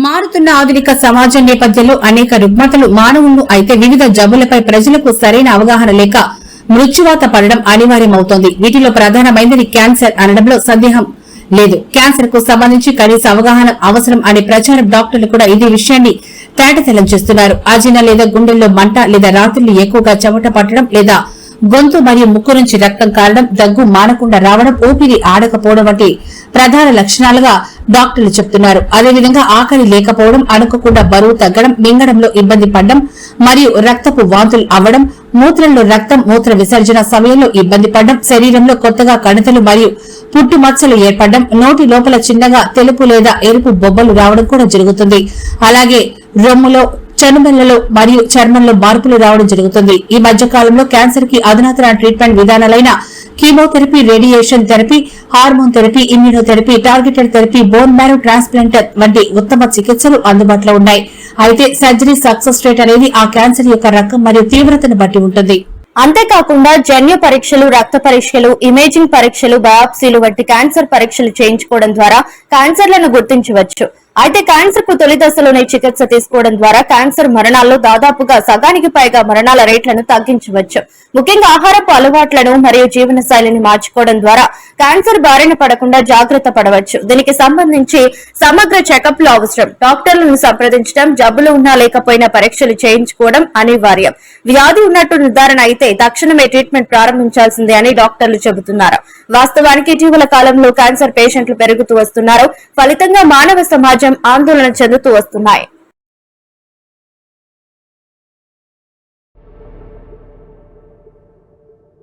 మారుతున్న ఆధునిక సమాజం నేపథ్యంలో అనేక రుగ్మతలు మానవులను అయితే వివిధ జబ్బులపై ప్రజలకు సరైన అవగాహన లేక మృత్యువాత పడడం అనివార్యమవుతోంది. వీటిలో ప్రధానమైనది క్యాన్సర్ అనడంలో సందేహం లేదు. క్యాన్సర్ కు సంబంధించి కనీస అవగాహన అవసరం అనే ప్రచారం డాక్టర్లు కూడా ఇదే విషయాన్ని తేటతెల్లం చేస్తున్నారు. అజీర్ణ లేదా గుండెల్లో మంట లేదా రాత్రులు ఎక్కువగా చెమట పట్టడం లేదా గొంతు మరియు ముక్కు నుంచి రక్తం కారడం, దగ్గు మానకుండా రావడం, ఊపిరి ఆడకపోవడం వంటి ప్రధాన లక్షణాలుగా డాక్టర్లు చెబుతున్నారు. అదేవిధంగా ఆకలి లేకపోవడం, అనుకోకుండా బరువు తగ్గడం, మింగడంలో ఇబ్బంది పడడం మరియు రక్తపు వాంతులు అవ్వడం, మూత్రంలో రక్తం మూత్ర విసర్జన సమయంలో ఇబ్బంది పడడం, శరీరంలో కొత్తగా కణితలు మరియు పుట్టుమచ్చలు ఏర్పడడం, నోటి లోపల చిన్నగా తెలుపు లేదా ఎరుపు బొబ్బలు రావడం కూడా జరుగుతుంది. అలాగే రొమ్ములో, చనుమెల్లలో మరియు చర్మంలో మార్పులు రావడం జరుగుతుంది. ఈ మధ్య కాలంలో క్యాన్సర్ కి అధునాతన ట్రీట్మెంట్ విధానాలైన chemotherapy, radiation therapy, hormone therapy, immunotherapy, targeted therapy, bone marrow transplant వంటి ఉత్తమ చికిత్సలు అందుబాటులో ఉన్నాయి. అయితే సర్జరీ సక్సెస్ రేట్ అనేది ఆ క్యాన్సర్ యొక్క రకం మరియు తీవ్రతను బట్టి ఉంటుంది. అంతేకాకుండా జన్యు పరీక్షలు, రక్త పరీక్షలు, ఇమేజింగ్ పరీక్షలు, బయాప్సీలు వంటి క్యాన్సర్ పరీక్షలు చేయించుకోవడం ద్వారా క్యాన్సర్లను గుర్తించవచ్చు. అయితే క్యాన్సర్ కు తొలి దశలోనే చికిత్స తీసుకోవడం ద్వారా క్యాన్సర్ మరణాల్లో దాదాపుగా సగానికి పైగా మరణాల రేట్లను తగ్గించవచ్చు. ముఖ్యంగా ఆహారపు అలవాట్లను మరియు జీవన శైలిని మార్చుకోవడం ద్వారా క్యాన్సర్ బారిన పడకుండా జాగ్రత్త పడవచ్చు. దీనికి సంబంధించి సమగ్ర చెకప్లు అవసరం. డాక్టర్లను సంప్రదించడం, జబ్బులు ఉన్నా లేకపోయినా పరీక్షలు చేయించుకోవడం అనివార్యం. వ్యాధి ఉన్నట్టు నిర్ధారణ అయితే తక్షణమే ట్రీట్మెంట్ ప్రారంభించాల్సిందే అని డాక్టర్లు చెబుతున్నారు. వాస్తవానికి ఇటీవల కాలంలో క్యాన్సర్ పేషెంట్లు పెరుగుతూ వస్తున్నారు. ఫలితంగా మానవ సమాజం ఆందోళన చెందుతూ వస్తున్నాయి.